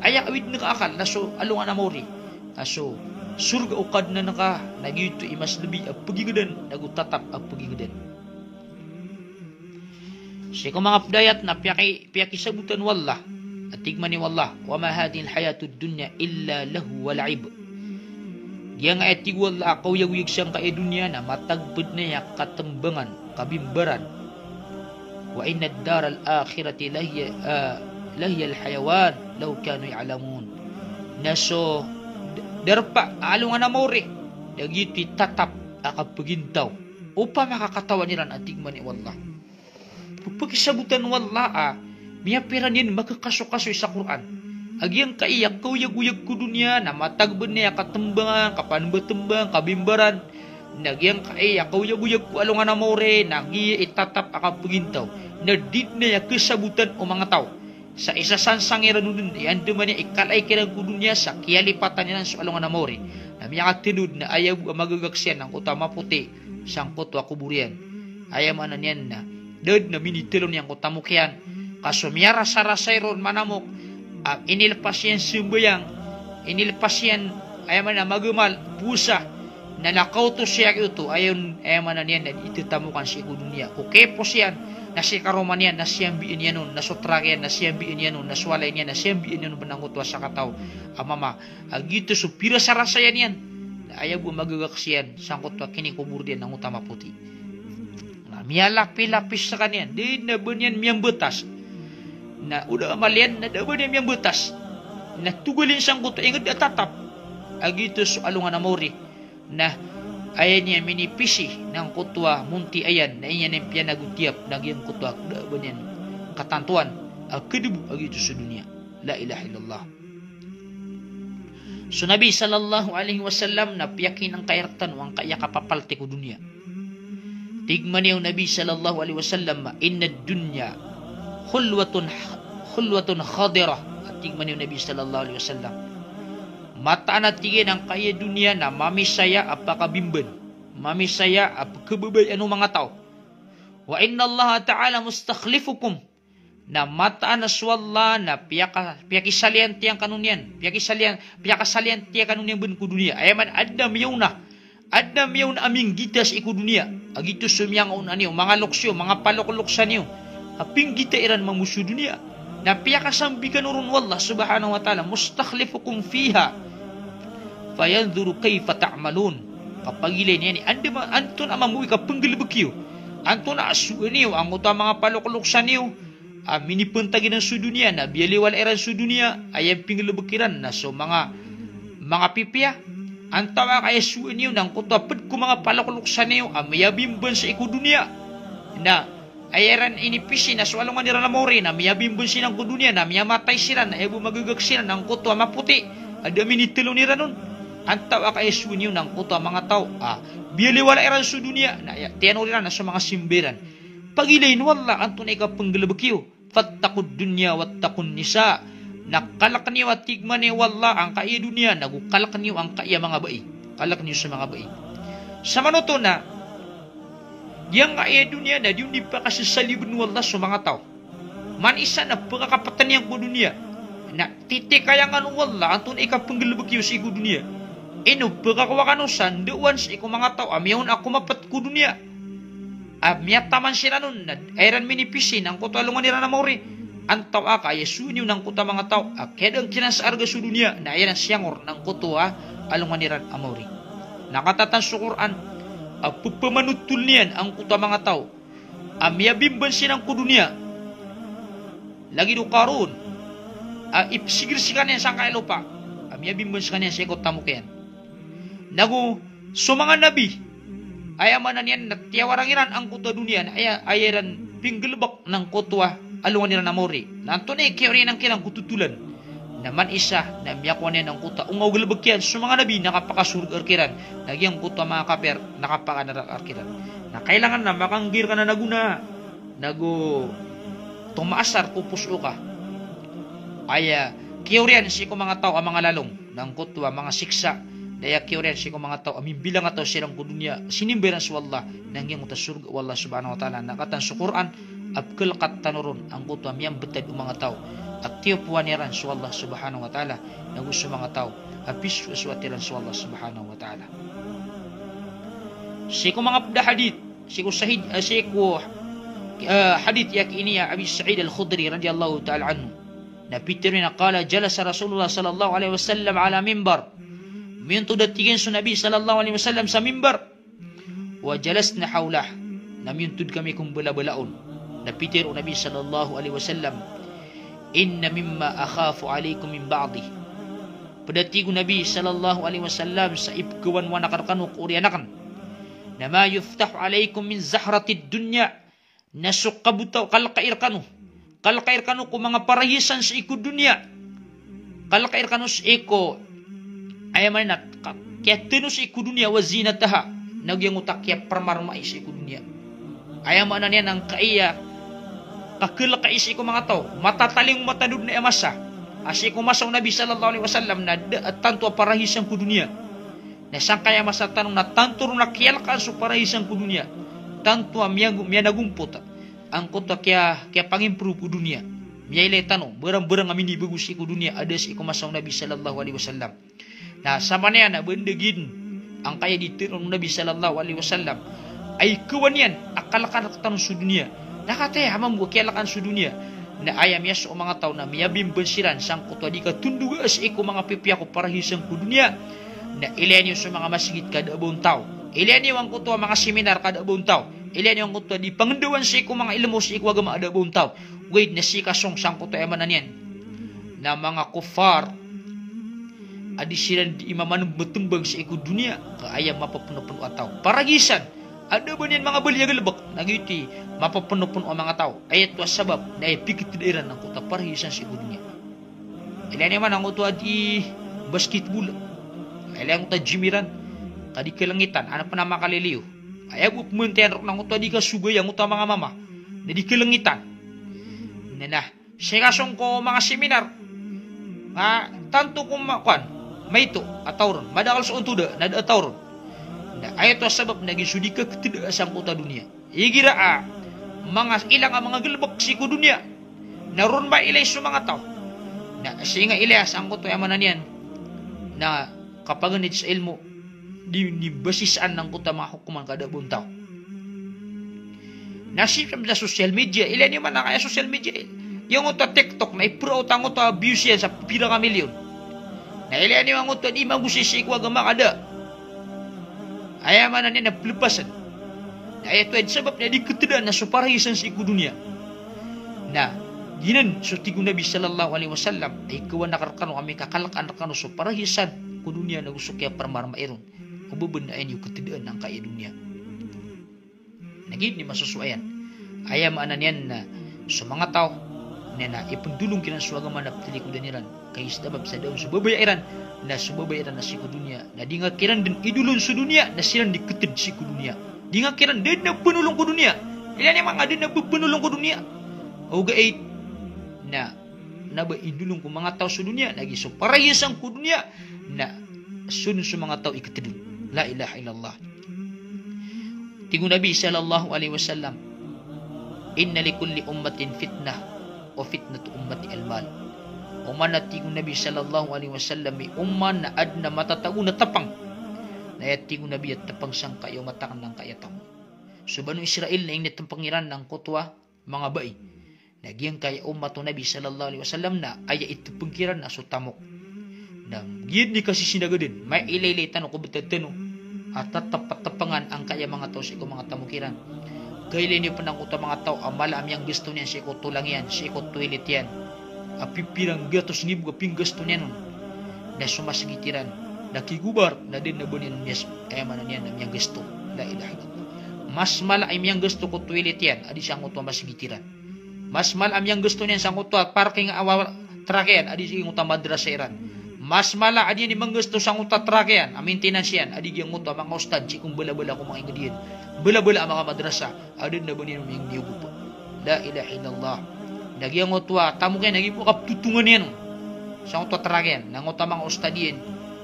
ayak awid nakaakal na so alungan na mori aso surga ukad na naka nagito imas lebi ap pagigadan nagutatap ap pagigadan si ko mga pdayat na piyaki sabutan wala at tigman ni wala wa ma hadhihi alhayatud dunya illa lahu wa la'ib. Diya nga etig wala kawyag-wyag siyang dunya na matagbad na ya katambangan, kabimbaran. Wa inna ad-dar al-akhirati lahiya al-hayawan law kanu ya'lamun. Naso darpa alungan na mori dagiti tatap akapagintaw upa makakatawan niran at tigman ni wala. Pagkisabutan wala miya piranin makakaso-kaso sa Quran. Agyang kaiyak kawyag-uyag ko dunya na matagban niya katambangan, kapanbatambang, kabimbaran. Nagyang kaiyak kawyag-uyag ko alungan na more, nagya itatap akapagintaw. Nadid niya kasabutan o mga tao. Sa isa sansangiran nun, yan naman niya ikalay kinang ko dunya sa kiyalipatan niya sa alungan na more. Na miya katinod na ayaw magagaksyan ng kuta maputi sang kutwa kuburian. Ayaw man niyan na dad na minitilon niyang kuta mukyan. Kaso miya rasa-rasay ron manamok. Inilpas yan sumbayang, inilpas yan ayaman na magumal, busa na nakauto siya ito ayaman na niyan na ititamukan si dunia. Okay po siyan na si karoman yan na siyang biin yan nun, na sotrag yan na siyang biin yan nun, na swalay yan na siyang biin yan nun banangutwa sa kataw. Mama, agito so pira sa rasa yan na ayaw mo magagaksiyan sangkutwa kinikubur din ng utama puti. Miya lapis sa kanyan, di na banyan miyang butas. Na udah malian na daw niya miyang butas na tugulin siyang kuto ingad atatap agito so alungan na mori na ayan niya minipisi ng kutwa munti ayan na iyan yung piyanagutiap nagyang kutwa daw niyan katantuan agkadibu agito sa dunia la ilaha illallah. So Nabi sallallahu alaihi wasallam na piyakin ang kairtan ang kaya kapapalte ko dunia tigman niyo Nabi sallallahu alaihi wasallam inna dunya khulwatun khadira at tigman yung Nabi sallallahu alaihi wasallam mataan at tigin ang kaya dunia na mamisaya apakabimban mamisaya apakababay anong mga tao wa inna Allah ta'ala mustakhlifukum na mataan na swalla na piyakisalian tiyang kanunyan piyakasalian tiyang kanunyan ban ku dunia ayaman adam yaw na aming gitas iku dunia agito sumyang unaniyo mga luksyo mga palokluksan niyo aping kita iran mamusu dunia na piyakasambikan urun wallah subhanahu wa ta'ala mustakhlifukum fiha fayanzuru kayfa ta'malun kapagilin yan anto na mamuwi ka panggalabakyo anto na asuan niyo ang utama mga palukluksan niyo minipuntagin ng su dunia na biyaliwal iran su dunia ayang pinggalabakiran na so mga pipya antawa kaya suan niyo ng kutapad ko mga palukluksan niyo mayabimban sa iku dunia na ayaran inipisi na swalungan nila na mori na miyabimbun sinang kudunya na miyamatay sila na ebo magagag sila ng kutwa maputi ada minitilo nila nun antaw ka esu niyo ng kutwa mga tao biyaliwala iran sa dunia na tiyanol nila na sa mga simbiran pagilayin wala anto na ikapanggalabakiyo fattakud dunya wattakun nisa nakalak niyo at tigman ni wala ang kaya dunia nagukalak niyo ang kaya mga bai kalak niyo sa mga bai sa manuto na yang kaya dunia na di pa kasi salibun wala sa mga tao. Man isa na pagkakapatan niyang ko dunia. Na titikayangan wala antun ikapanggalabagyo sa iku dunia. Ino pagkakawakanusan doon sa iku mga tao. Amiyahon ako mapat ko dunia. Miyataman sila nun na ayran minipisi ng kutalungan nila na mori. Antaw kaya sunyo ng kuta mga tao. Kaya ang kinasarga sa dunia na ayan ang siyangor ng kutuha alungan nila na mori. Nakatatan sa Quran pagpamanutul niyan ang kuta mga tao miyabimban sinang kudunia lagi do karon ipsigir si kanyan sang kailupa miyabimban si kanyan sa ikot tamukayan nago so mga nabi ayaman na niyan natiyawarangiran ang kuta dunia ayaran pinggalbak ng kutwa alungan nila na mori nanto na ikiyorin ang kinang kututulan naman isa na miyakwan niya ng kuta ungaw galabagyan sa mga nabi nakapakasurg arkiran nagyang kuta mga kaper nakapakanar arkiran na kailangan na makanggir ka na naguna nago tumaasar pupuso ka ay kiyorian si ko mga tao ang mga lalong ng kutwa mga siksa daya kiuran si ko mga tao amin bilang ataw silang ko dunia sinimberan sa Allah nangyang uta surga wallah subhanahu wa ta'ala nakatan sa Quran abkel kat tanurun ang kuto amiyang betad mga tao at tiyo puwaniran sa Allah subhanahu wa ta'ala nagusto mga tao apis aswatiran sa Allah subhanahu wa ta'ala si ko mga pda hadith si ko sahid si ko hadith yak ini ya Abi Sa'id al-Khudri radhiyallahu ta'ala anhu na pitirina qala jalasa Rasulullah sallallahu alaihi wasallam ala mimbar mintu datigin su Nabi sallallahu alaihi wasallam sa mimbar wa jalasna hawlah na mintud kami kung bala-balaon na pitir o Nabi sallallahu alaihi wasallam inna mimma akhafu alaikum min ba'di padatigo Nabi sallallahu alaihi wasallam sa ipkawan wa nakarkanuk urianakan na ma yuftahu alaikum min zahratid dunya nasukabutaw kalkair kanu ko mga parahisan sa iku dunya kalkair kanu sa iko ayaman na kaya tinus iku dunya wa zinataha nagyang utak kaya parmarmai sa iku dunya ayaman na niya ng kaya kakilakay sa iku mga tao matataling matadud na emasa asi iku masaw Nabi sallallahu alaihi wasallam na tanto parahisan ku dunya na sang kaya masa tanong na tanto na kiyalkan sa parahisan ku dunya tanto miya nagumpot ang kuto kaya pangimprove ku dunia miya ilay tanong berang-berang amin ibagus ku dunia ada si kumasaw Nabi sallallahu alaihi wasallam nah sama niya na bendegin ang kaya ditirong Nabi sallallahu alaihi wasallam ay kawan yan akalakan tanong sa dunia nakataya hamam gua kiyalakan sa dunia na ayam ya sa mga tao na miya bimbensiran sang kuto di ka tunduga sa iku mga pipiya ko parahisan ku dunia na ilan yung sa mga masjid kada buong tao ilan yung ang kuto mga seminar kada buong tao ilan yung kuto di pangandawan sa iku mga ilmo sa iku agama ada buong tao wait na si kasong sang kuto emanan yan na mga kufar adi sila di imaman betumbang sa iku dunia kaayam mapapuno-puno ataw paragisan ada ba niyan mga baliya galabak nagiti mapapuno-puno ang mga tao ayat wa sabab na ipikit dairan ng kuto paragisan sa iku dunia ilan naman ang kuto di basketball ilan kuto jimiran kadi kelangitan anak pa na makaliliw ayaw po pumuntayan ng uto di ka sugay ang uto mga mama na di kelangitan na sikasong ko mga seminar tanto kung makuan may ito atawron madakal sa untuda na atawron na ayaw to sabab naging sudi ka ketida sa kuta dunia igira mga ilang ang mga galbak si ku dunia naroon ba ilay sa mga tao na siya nga ilay sa kuto yaman yan na kapaganit sa ilmo di basisaan ng kuta mga hukuman kada buong tao. Nasib sa social media, ilan yung man na kaya social media. Yung uto TikTok, na i-promote ang uto abuse yan sa pira ka milyon. Na ilan yung uto di magusisi ko agama kada. Ayaman na niya na pelupasan. Na ito ay sabab na di ketidaan na suparahisan sa iku dunia. Na ginan so tigo Nabi sallallahu alaihi wasallam ay kawan nakarkano kami kakalakan nakano suparahisan ku dunia na gusto kaya parmarmairon. Ububundain yung ketidaan ng kaya dunia. Nagid ni masusuayan. Ayam anan yan na sa mga tao na ipundulong kinang suwagaman na pelikudaniran kay istabab sa daon subabayaran na subabayaran na siku dunia na di nga kiran din idulon sa dunia na silang diketid siku dunia. Di nga kiran din na penulong ko dunia. Ilan yung mga din na penulong ko dunia. O gait na ba idulong ko mga tao sa dunia lagi so parayasang ko dunia na sunod sa mga tao iketidun. La ilaha illallah. Tigo Nabi sallallahu alaihi wasallam, inna likulli ummatin fitnah o fitnatu ummati almal. Uman na tigo Nabi sallallahu alaihi wasallam may umman na adna matatago na tapang. Na tigo Nabi at tapang sang kayo matakan ng kayatang. So banu Israel na init ang pangiran ng kutwa mga bai. Nagyang kaya ummato Nabi sallallahu alaihi wasallam na aya ito pangkiran na sutamok. Nang gid ni kasi sinagadin may ilaylay ko betatano at tapat-tapangan ang kaya mga tao sa iko mga tamukiran kailin niyo pa ng uta mga tao amala amyang gusto niyan sa iko tulang yan sa iko toilet yan apipirang gatos ngib gaping gusto niyan na sumasagitiran nakigubar na din na bunin niya ay manan yan amyang gusto la ilaha illallah mas mala amyang gusto ko toilet yan adi siyang uto masagitiran mas mala amyang gusto niyan sa uto parking awal trakyan adi siyang uto madrasairan mas mala adi ni manggusto sang utat tragyan a maintenance yan adi gyang uto mga ustad si kung bala-bala ko mga ingredient bala-bala ang mga madrasa adin na banin mo yung diugo po la ilaha illallah nagyang uto tamo kay nagi po kaptutungan yan sang utat tragyan nang uto mga ustad yan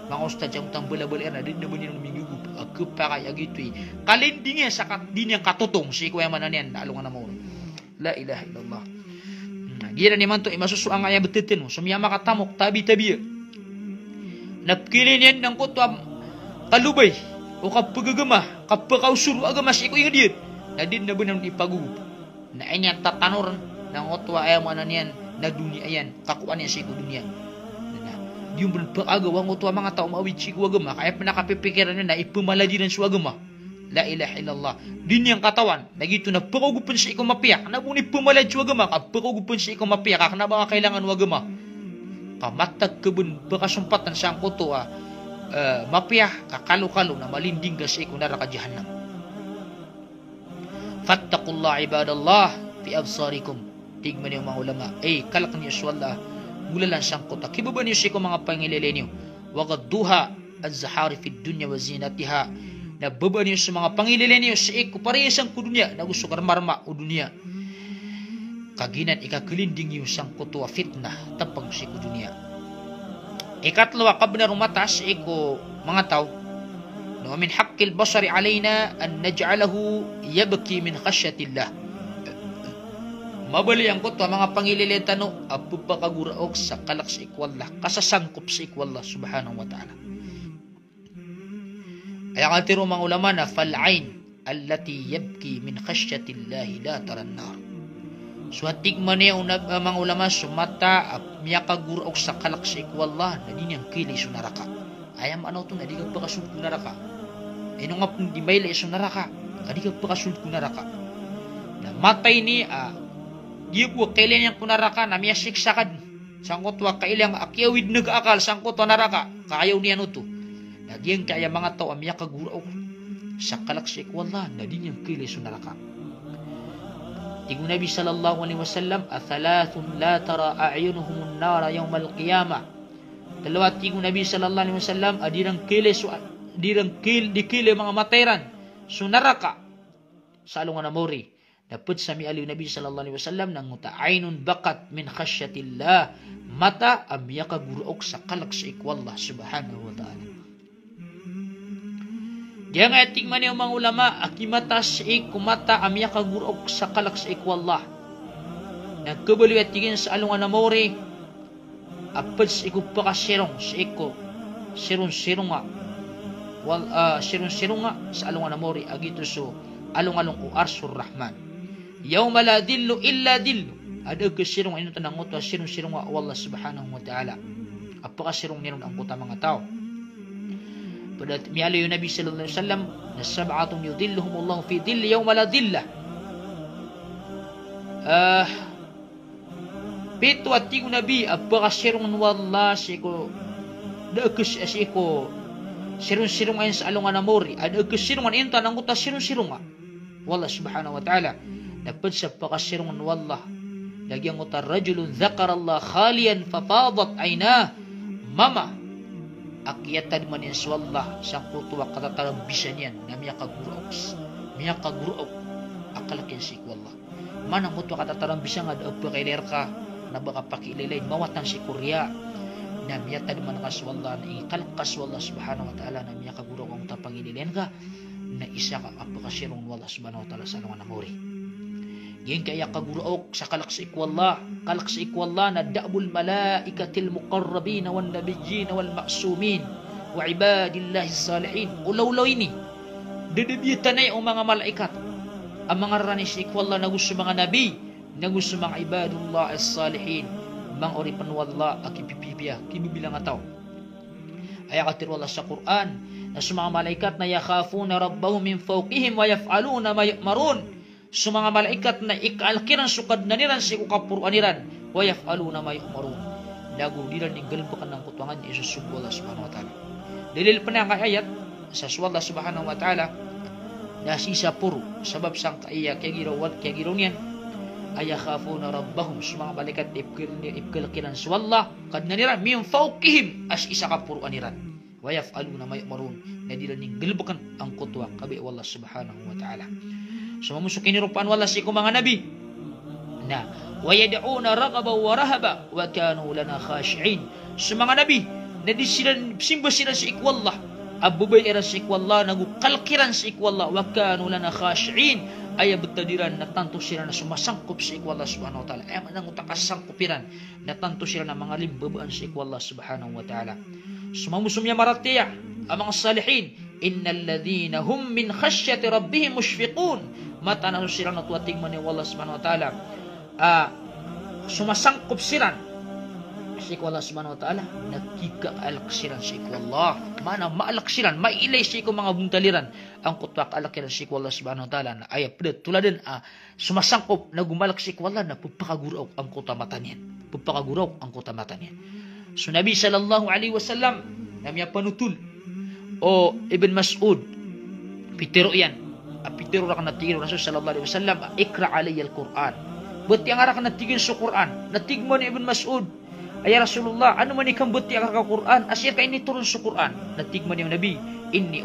mga ustad yang utang bela-bela na din na ba niyang minggugup kepakai agitui kalendingnya sakat din yang katutong si ko yaman niyan alungan mo la ilaha illallah gira ni man to imasusuang aya betetin mo sumiyama katamok tabi-tabi napkilin yan ng kutwa kalubay o kapagagama kapakausuro agama si ko yung diyan na din na ba nang ipagugup na inya tatanoran ng kutwa ayaman niyan na dunia yan kakuan yan si ko dunia yung pag-agawa ng kutwa mga tao maawid si ko agama kaya pinakapipikiran na ipumalajiran sa agama la ilaha illallah din yang katawan na gito na pagkugupan sa ikaw mapiyak na bunip pumalad sa agama pagkugupan sa ikaw mapiyak na ba kailangan agama pamatag kabun pakasumpatan sa ang kuto mapiyak kakalo-kalo na malinding ka sa ikaw naraka jahannam fattaqullah ibadallah fi absarikum tigman yung mga ulama kalak niyo swalla mula lang sang kuta kibaba niyo sa ikaw mga pangilili niyo wagadduha az-zahari fi dunya wa zinatiha na baba niyo sa mga pangilili niyo sa ikaw parehasang kudunya na gusto karmarma o dunya kaginan ikakalinding niyo sang kuto fitnah tapang sa ikaw dunya ikatlo kabna rumatas sa ikaw mga tao no min haqqil basari alayna an naj'alahu yabki min khashyatillah mabali ang kuto mga pangilili tano apupakaguraok sa kalak sa ikwallah kasasangkop sa ikwallah subhanahu wa ta'ala ay ang altiro mga ulama na fal'ain allati yabki min khashyatillah la taran nar so hatigman niya mga ulama sumata miyakaguraok sa kalak sa ikwallah na din yung kili sunaraka ayam ano to na di ka pakasunod ko naraka ino nga di maila iso naraka di ka pakasunod ko naraka na matay ni gibu kailan yang kunaraka na miya siksakad sangkot wa kailang akyawid nag-akal sangkot wa naraka kayaw niya no to nagyang kaya mga tao miya kaguraok sa kalak sa ikwallah na din yung kili sunaraka tigo Nabi sallallahu alaihi wasallam athalathun la tara a'yunuhum an-nara yawm al-qiyamah dalawa tigo Nabi sallallahu alaihi wasallam adirang kili dikili mga matayran sunaraka sa alungan na mori dapat sami aliw Nabi sallallahu alaihi wasallam nang ainun bakat min khasyatillah mata amya kaguraok sa kalak sa ikwallah subhanahu wa ta'ala diya nga tingman niyo mga ulama akimata sa ikumata amya kaguraok sa kalak sa ikwallah nagkabaliw at tigin sa alungan na mori apad sa ikupakasirong sa iko sirong-sirong sa alungan na mori agito so alung-alung ko arsur rahman yawma la dillu illa dillu ada kesirong ino tanang utwa sirong-sirong wa Allah subhanahu wa ta'ala apakasirong niron ang kuta mga tao pada miyalo yung Nabi sallallahu alaihi wasallam na sab'atun yudilluhumullahu fi dilli yawma la dilla pito at tigo Nabi apakasirong wallah siko da kesiko sirong-sirong ayon sa alungan na mori ada kesirungan ino tanang kuta sirong-sirong wallah subhanahu wa ta'ala dapat sa pakasirungan wallah lagi ang utar rajulun dhakarallah khalian fafadat ayna mama akyatan man yan swallah sang kutuwa katatarang bisa niyan na miya kaguraok akalakin si wallah manang kutuwa katatarang bisa nga daap pakailer ka na baka pakililay mawatan si kurya na miya tadman ka swallah na ikalak ka swallah subhanahu wa ta'ala na miya kaguraok ang tapangililen ka na isa ka apakasirong wallah subhanahu wa ta'ala sa nungan namuri yan kaya kaguraok sa kalak sa ikwallah na da'bul malaikatil muqarrabin wal nabiyyin wal ma'sumin wa ibadillahi salihin ulaw ini dedebitan ay ang mga malaikat ang mga ranis sa ikwallah na gusto mga nabi na gusto mga ibadullah as-salihin mga oripan wallah akipipipiya kibibilang ataw ay akatir wallah sa Quran na sa mga malaikat na yakhafuna rabbahum min fawqihim wa yaf'aluna ma yu'marun sa mga malaikat na ikalkiran sukad na niran si kukapuruan niran wa yaf'aluna ma yu'marun lagu niran ning galbakan ng kutuangan ni Jesus Allah subhanahu wa ta'ala dalil pa na ayat sa Allah subhanahu wa ta'ala na sisa puro sabab sang kaya kagiraw niyan ay yakhafuna rabbahum sa mga malaikat na ikalkiran sa Allah kad na niran min fawqihim as isa kapuruan niran wa yaf'aluna ma yu'marun na dilan ning galbakan ang kutwa kabi Allah subhanahu wa ta'ala so mamusukin nirupaan wala si mga nabi na wayad'una ragaba wa rahaba wa kanu lana khashi'in so mga nabi na di sila simba sila sa ikwallah abubay era sa ikwallah nagukalkiran sa ikwallah wa kanu lana khashiin ay betadiran na tanto sila na sumasangkop sa ikwallah subhanahu wa ta'ala ay manang utakasangkopiran na tanto sila na mga limbabaan sa ikwallah subhanahu wa ta'ala. Sumamusumya maratiya ang mga salihin innal ladhina hum min khasyati rabbihim mushfiqun mata na sila natuating man ni Allah subhanahu wa ta'ala sumasangkop sila sa ikwallah subhanahu wa ta'ala nakikaalksiran sa ikwallah mana maalaksiran mailay sa mga buntaliran ang kutwak alakiran sa ikwallah subhanahu wa ta'ala na ay tuladan sumasangkop na gumalak sa ikwallah na pupakaguraw ang kutamatan yan pupakaguraw ang kutamatan yan. So Nabi sallallahu alaihi wasallam namanya panutul o Ibn Mas'ud pitiro yan pitiro ra ka natigin Rasul sallallahu alaihi wasallam ikra alayya al-Quran buti ang ara ka natigin sa Quran natigmo ni Ibn Mas'ud ay Rasulullah ano man ikang buti ang Quran asir ka ini turun sa Quran natigmo ni Nabi inni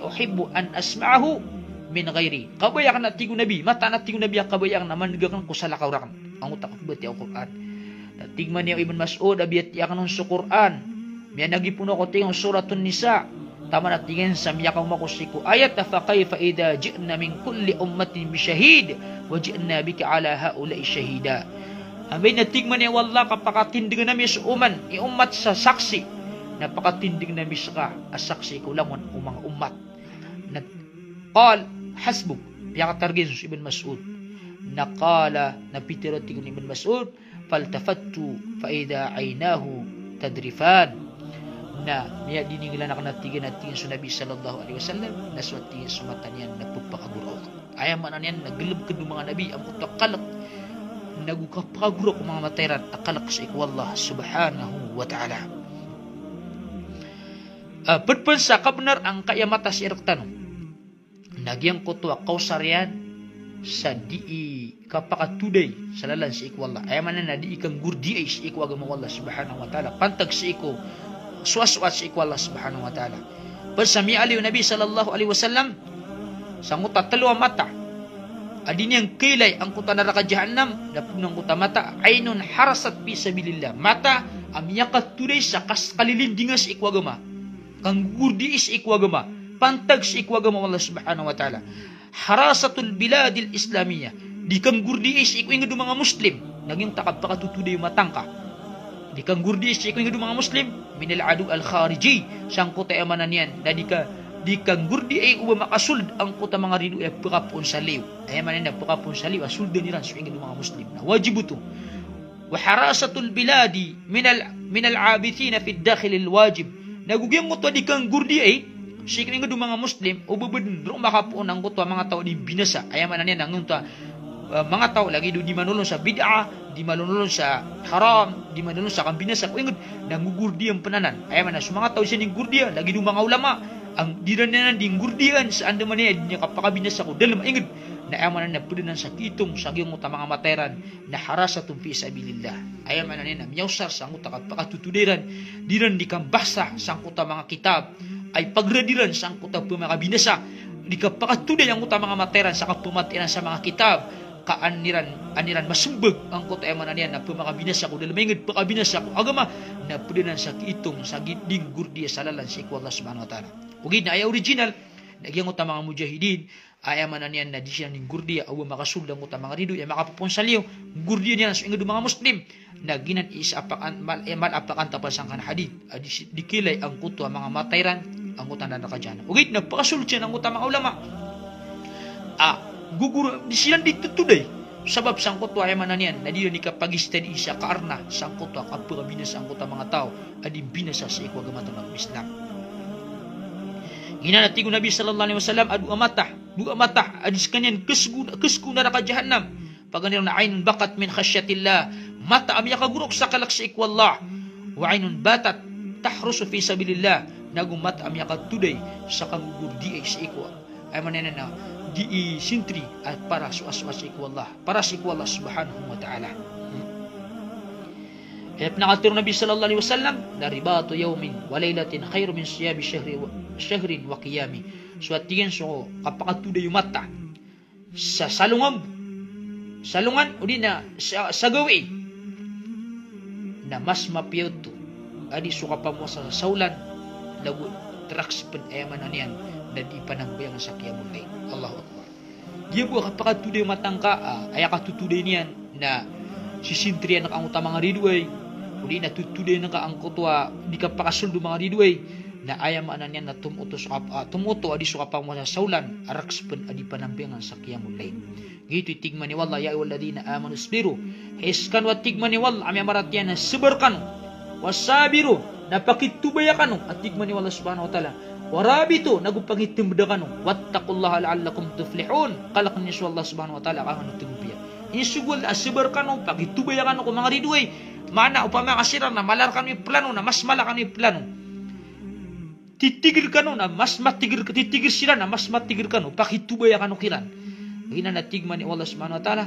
uhibbu an asma'ahu min ghairi kabaya ka natigo Nabi mata natigo Nabi kabaya ang naman gakan ko sa lakaw ra ang utak buti ang Quran natigmo ni Ibn Mas'ud abiyat yakan sa Quran miya nagipuno ko tingong suratun Nisa tama na tingin sa miyakaw makusiku ayat fa kayfa idha ji'na min kulli ummatin bi shahid wa ji'na bika ala haula'i shahida amay natigman niya wallah kapakatindig na miya sa umat sa saksi napakatindig na miya ka asaksi ko lang mga umat qal hasbuk piyakatargin sa Ibn Mas'ud naqala napitiro tingin Ibn Mas'ud faltafattu fa idha aynahu tadrifan na niya dinigla na kanatigan sa Nabi sallallahu alaihi wasallam naswati sumatan yan nagpapakaguraw ayaman na yan naglub ka mga Nabi ang utakalak nagukapaguraw mga matayran akalak sa ikwallah subhanahu wa ta'ala pagpansa kabnar ang kayamata si Iraktan nagyang kutwa kausaryan sa di kapakatuday sa lalan sa ikwallah ayaman na di ikang gurdi ay sa ikwagam Allah subhanahu wa ta'ala pantag sa iko suwaswat sa ikwallah subhanahu wa ta'ala bersami aliw Nabi sallallahu alaihi wasallam sanguta talwa mata adin yang kilay ang kuta neraka jahannam dapunang kuta mata ainun harasat fi sabilillah mata amyakat tuday sa kalilindingan sa ikwagama kang gurdi sa ikwagama pantag sa ikwagama Allah subhanahu wa ta'ala harasatul biladil islamiyah di kang gurdi sa ikwing mga muslim naging takapakatutuday matangka di kang gurdi sa ikwing mga muslim min al-adu al-khariji sang kuta emanan yan na di kang gurdi ay uba makasuld ang kuta mga ridu ay pagkapon sa liw ay emanan na pagkapon sa liw asuldan niran sa ikwing mga muslim na wajib ito wa harasatul biladi min al-abithina fi dakhil al-wajib nagugyang kuta di kang gurdi ay sa ikwing mga muslim ubabadro makapon ang kuta mga tao di binasa ay emanan yan ang kuta mga tao lagi di manulong sa bid'ah, di manulong sa haram, di manulong sa kambinasa. Kung ingod, nangugurdi ang pananan. Ay man na, so mga tao siya ning gurdiya, lagi di mga ulama, ang diranan ding gurdiyan, saan naman niya, di niya kapakabinasa ko. Dalam ingod, na ayaman na pwede ng sakitong, sagyong uta mga materan, na harasatong fi sabilillah. Ayaman na niya, miyawsar sa uta kapakatutudiran, diran di kambasa, sa uta mga kitab, ay pagradiran sa uta mga binasa, di kapakatuday ang uta mga materan, sa kapumatiran sa mga kitab, aniran masumbag ang kota emanan yan na pumakabinasa ko dalam ingid pakabinasa ko agama na pudinan sa kitong sa giding gurdiya sa lalan si Allah subhanahu wa ta'ala ugid na ay original nagyang uta mga mujahidin ay emanan yan na di siya ning gurdiya awa makasuldang uta mga rido ay makapupon sa liyo gurdiya niya sa ingid mga muslim na ginan isa apakan malapakan tapal sang kan hadith dikilay ang kuto mga matayran ang uta na nakadyan ugid na pakasultian ang uta mga ulama guguro di silang dito today sabab sangkot wa manan yan na diyo ni kapagisten isa karna sangkot wa kapagbinas ang kuta mga tao adi binasa sa ikwagama ng Islam ginanatigo Nabi sallallahu alaihi wasallam adu amata adis kanyan kesku neraka jahannam paganir na ainun bakat min khasyatillah mata am yakagurok sa kalak sa ikwallah wa ainun batat tahrusu fi sabilillah nagumata am yakatuday sa kagugurdi sa ikwa ay manan na di sintri at para suaswas ikwallah para sa ikwallah subhanahu wa ta'ala kaya pinakatiro Nabi sallallahu alaihi wasallam na ribatu yawmin wa laylatin khairu min siyabi syahrin wa qiyami so at tingin so kapakatuda yung mata sa salungan o di na sa gawi na mas mapiyoto adi suka pamuasa sa saulan lagu traks pen ayaman anian dan ipanangbayang sa kiyamulay. Allahu Akbar. Dia buah kapakatuday matangka aya katutuday niyan na sisintrian na ang utama nga ridway uli na tutuday na ka ang kutwa di kapakasuldo mga ridway na ayaman anian na tumuto adi suka pamuasa sa saulan araks pen adi panangbayang sa kiyamulay. Gitu tigman ni wallah ya ayyuhalladzina amanu isbiru hiskan wa tigman ni wallah ami maratian na sabarkan wasabiru napakitubayakano at tigman ni wallah subhanahu wa ta'ala warabitu nagupangitimdakano wattaqullaha la'allakum tuflihun kalakon ni Allah subhanahu wa ta'ala kahano tumpiya isugol asabarkano pakitubayakano ko mga ridway mana upama kasiran na malarkan mi plano na mas malakan mi plano titigil kano na mas matigil titigil sila na mas matigil kano pakitubayakano kiran hina na tigman ni Allah subhanahu wa ta'ala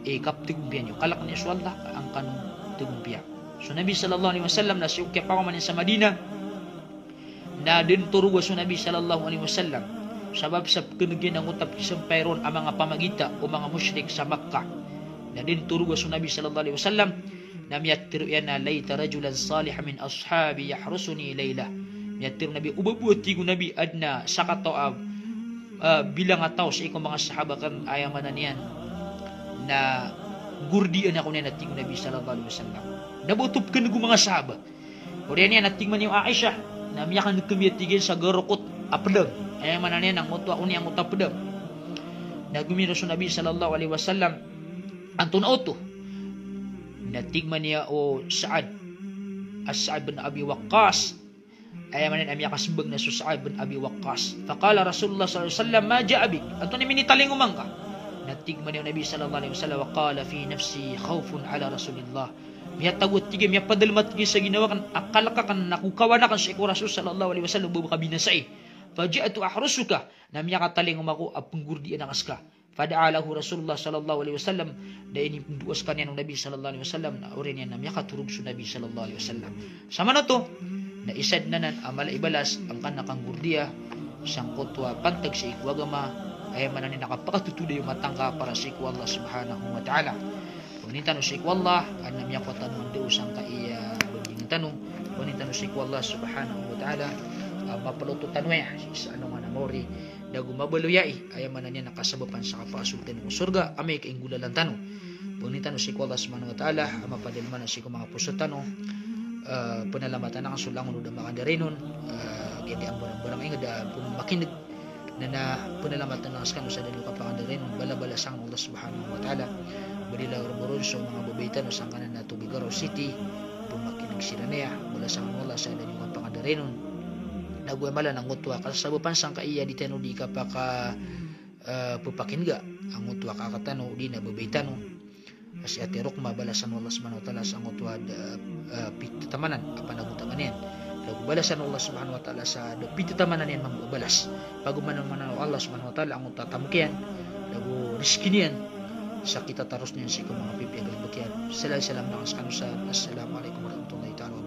kaptigumpiyan nyo kalak ni Allah ang kanong tigumpiya. So Nabi sallallahu alaihi wasallam na siyukya pa man sa Madina na din turuwa so Nabi sallallahu alaihi wasallam sabab sa kinugyan ng utap isang payron ang mga pamagita o mga musyrik sa Makkah na din turuwa so Nabi sallallahu alaihi wasallam na miyatiru yan na layta rajulan salihan min ashabi yahrusuni layla miyatiru Nabi ubabuti ko Nabi adna sakato bilang ataw sa ikong mga sahabakan ayaman na niyan na gurdian ako niya nating Nabi sallallahu alaihi wasallam nabutup ka mga sahabat o rin niya natingman yung Aisha na miyakan nagkumiyatigin sa garukot apedang ayaman na niya ng mutwa uni ang utapedang nagumiro sa Nabi sallallahu alaihi wasallam antun auto natingman niya o Sa'ad bin Abi Waqqas ayaman niya miyakas bag na sa Sa'ad bin Abi Waqqas faqala Rasulullah sallallahu alaihi wasallam ma ja'a bik antun ni minitaling umang ka natigman niya Nabi sallallahu alaihi wasallam waqala fi nafsi khawfun ala Rasulillah miya tagot tigim miya padalmat gi sa ginawa kan akala ka kan nakukawa na kan sa iko Rasul sallallahu alaihi wasallam buka binasai faji'tu ahrusuka na miya kataling umako apung gurdian ang aska fada'alahu Rasulullah sallallahu alaihi wasallam da ini duas kanya ng Nabi sallallahu alaihi wasallam na uri niya na miya katurog sa Nabi sallallahu alaihi wasallam sama na to na isad na nan amala ibalas ang kanakang gurdia sang kotwa pantag sa ikwagama ay manan nakapakatutuloy yung matangka para sa iku Allah subhanahu wa ta'ala. Punita no sa iku Allah, anam niya ko tanong do sang kaiya baging tanong, punita no sa iku Allah subhanahu wa ta'ala, mapaluto tanong sa ano nga namori, na gumabaluyai, ay manan niya nakasabapan sa kapasultan ng surga, amay kainggulalan tanong. Punita no sa iku Allah subhanahu wa ta'ala, mapadalman na sa iku mga puso tanong, panalamatan na kasulangon o damakandarinon, gaya ang barang-barang ingad, pumakinig, na penelamatan ng askan sa dalu kapakandarin bala-bala sang Allah subhanahu wa ta'ala balila rumurun sa mga babaitan o sang kanan na Tubigaraw City bumakinig sila niya bala sang Allah sa dalu kapakandarin nagwemala ng utwa kasabupan sang kaiya di tano di kapaka pupakinga ang utwa kakatano di na babaitan kasi ati rukma bala sang Allah subhanahu wa ta'ala sang utwa pitutamanan apa nagutamanin balasan Allah subhanahu wa ta'ala sa dapit tamanan yan magbabalas pagumanan Allah subhanahu wa ta'ala ang tatamkian lagu riskinian sa kita tarus niyan si mga pipiyag al-bakyan. Salam na kasanusan. Assalamualaikum warahmatullahi ta'ala.